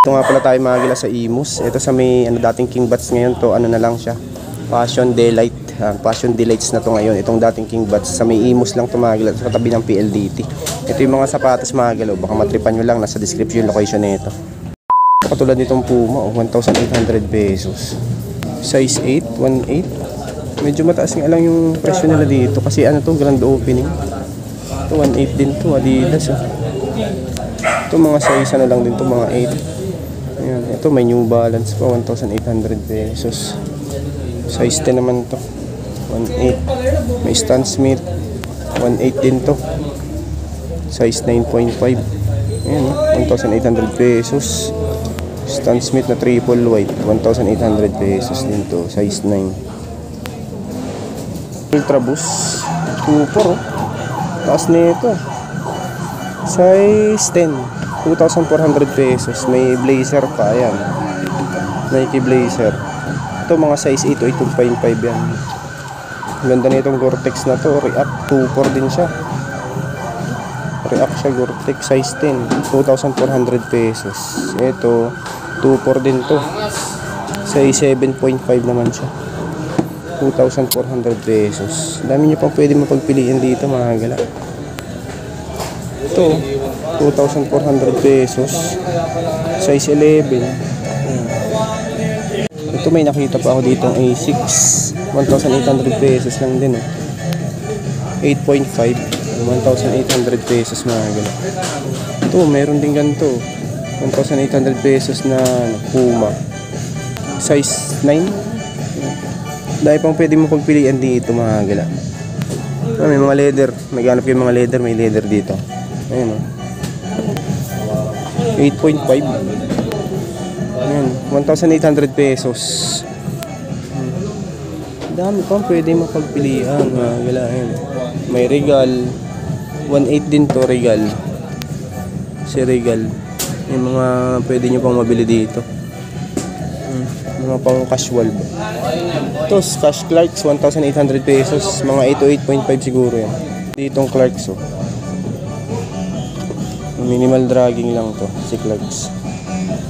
Ito nga pala tayo mga gila sa Imus. Ito sa may dating King Bats ngayon to, na lang siya. Passion Delight. Passion Delights na to ngayon. Itong dating King Bats sa may Imus lang to mga gila, sa tabi ng PLDT. Ito yung mga sapatos mga gila. Baka matripan nyo lang, nasa description yung location nito. Katulad nitong Puma, 1,800 pesos. Size 8, 1.8. Medyo mataas nga lang yung presyo nila dito kasi to, grand opening. Ito 1.8 din to, Adidas. Ito mga size lang din to, mga 8. Ayan, ito may New Balance pa, 1,800 pesos. Size 10 naman to, 1.8. May Stan Smith, 1.8 din to. Size 9.5. Ayan, 1,800 pesos. Stan Smith na triple white, 1,800 pesos din to. Size 9. Ultra Boost, super taas nito. Size 10, 2,400 pesos. May blazer pa, ayan. Nike blazer. Ito mga size 8 o 8.5 yan. Ganda na itong Gore-Tex na to. React 2.4 din siya. React siya, Gore-Tex size 10, 2,400 pesos. Ito 2.4 din to. Size 7.5 naman siya, 2,400 pesos. Dami nyo pang pwede mapagpiliin dito mga gala. Ito 2,400 pesos. Size 11. Ito may nakita pa ako dito ang A6, 1,800 pesos lang din. 8.5, 1,800 pesos mga gala. Ito meron din ganito, 1,800 pesos na Puma. Size 9. Dahil pang pwede mo pagpilian dito mga gala. May mga leather, naghanap yung mga leather, may leather dito. Ayan 8.5. Ayan, 1,800 pesos. Dami pang pwede mapagpilian mga gala. Ayan, may Regal, 1.8 din to, Regal. Si Regal. Yung mga pwede nyo pang mabili dito. Mga pang casual ba. Ito, Cash Clarks, 1,800 pesos. Mga 8 to 8.5 siguro yan. Ditong Clarks, minimal dragging lang to, si Clarks.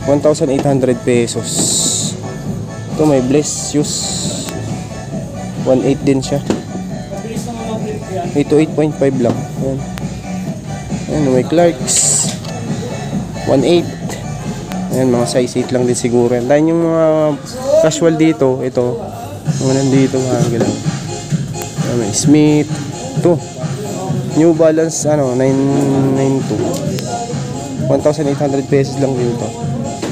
1,800 pesos. Ito may Bless Shoes, 1.8 din siya. 8 to 8.5 lang. Ayan. Ayan, may Clarks, 1.8. Ayan, mga size 8 lang din siguro. Dahil yung mga casual dito, ito, mga nandito mga galaw. May Smith, ito, New Balance, 992. 1,800 pesos lang dito.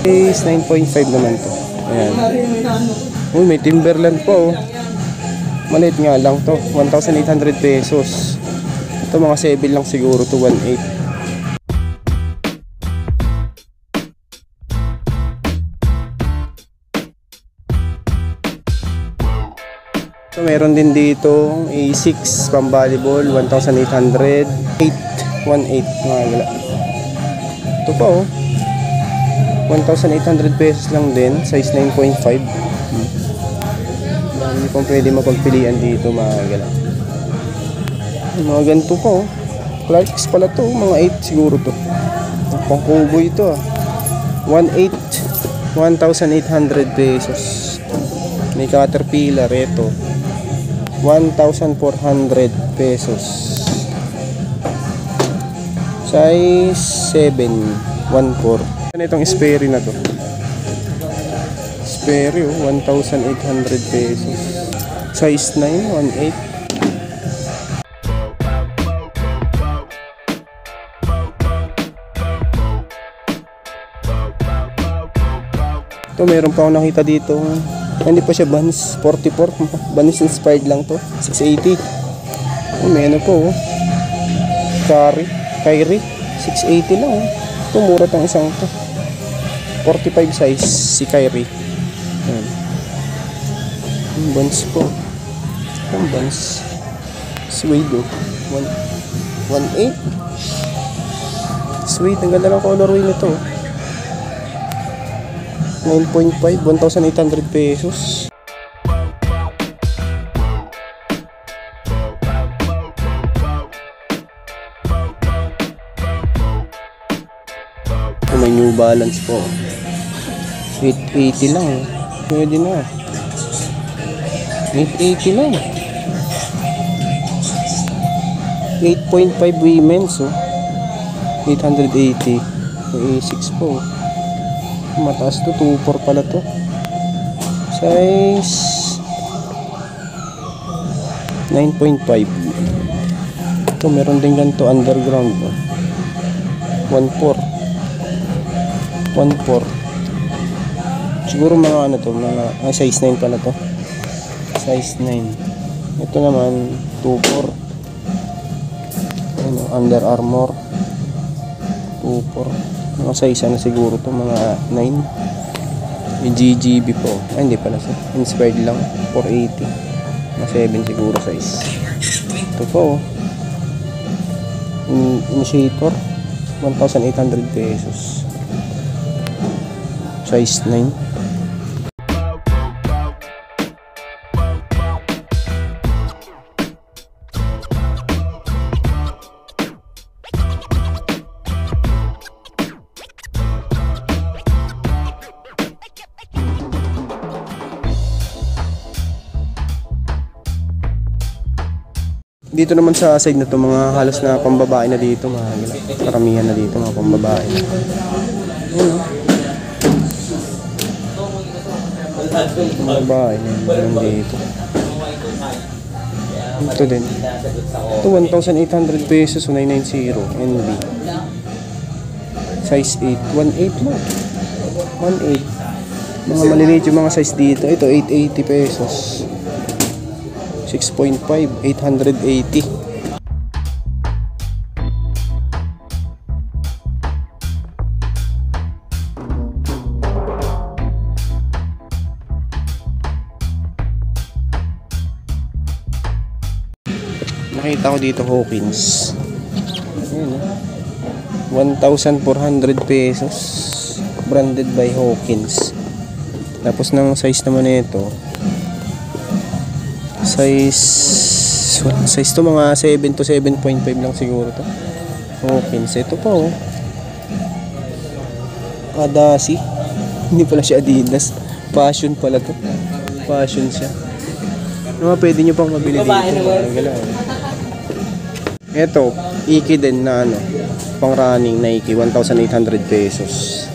Size 9.5 naman to. Ayan. Uy, may Timberland po. Maliit nga lang to, 1,800 pesos. Ito mga 7 lang siguro to, 1.8. So, meron din dito A6 pang volleyball, 1,800. 1.8 mga gala. Ito pa 1,800 pesos lang din, size 9.5. Dami pang pwede mapagpilian dito mga gala. Mga ganito pa Clarks pala to, mga 8 siguro to. Pang cowboy ito 1.8, 1,800 pesos. May Caterpillar ito, 1,400 pesos. Size 7, 1.4. Ano itong Sperry na to? Sperry 1,800 pesos. Size 9, 1.8. Ito meron pa akong nakita dito. Hindi pa siya Vans, 44. Vans inspired lang to, 680. May ano po Kyrie, 680 lang. Ito mura tong isang to, 45 size si Kyrie. Vans po. Ang Vans suede 1.8. Suede, ang ganda ng colorway nito. 9.5, 1,800 pesos. May New Balance po. 880 lang. Pwede na. 880 lang. 8.5 women's, oh. 880. May A6 po. Mataas to. 2.4 pala to. Size 9.5. Ito, meron din ganito underground, oh. 1.4. 1.4. Siguro mga ano to, mga size 9 pala to. Size 9. Ito naman 2.4. Ano, Under Armour 2.4. Mga size ano siguro to, mga 9. Yung GGB po. Ay, hindi pala siya. Inspired lang. 480. Mga 7 siguro size. Ito po, Initiator 1,800 pesos. Size 9. Dito naman sa side na to, mga halos na pambabae na dito, mga karamihan na dito, mga pambabae. Ano? Pambabae na dito. Ito din. Ito 1,800 pesos, 990 NB. Size 8, 1.8 mo. 1.8. Mga maliliit yung mga size dito. Ito 880 pesos. 6.5, 880. Nakita ko dito Hawkins. Ayan, 1,400 pesos. Branded by Hawkins. Tapos ng size naman nito, size to mga 7 to 7.5 lang siguro to. Hawkins. Ito pa, oh. Adasi. Hindi pala siya Adidas. Fashion pala to. Fashion siya. Ano, pwede nyo pang mabili dito. Ito, Iki din na ano, pang running Nike, 1,800 pesos.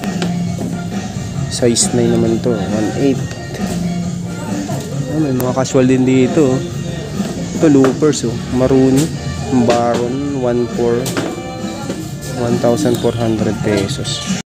Size 9 naman to, 1.8. May mga casual din dito. Ito loopers, oh. Maroon, Baron 1.4, 1,400 pesos.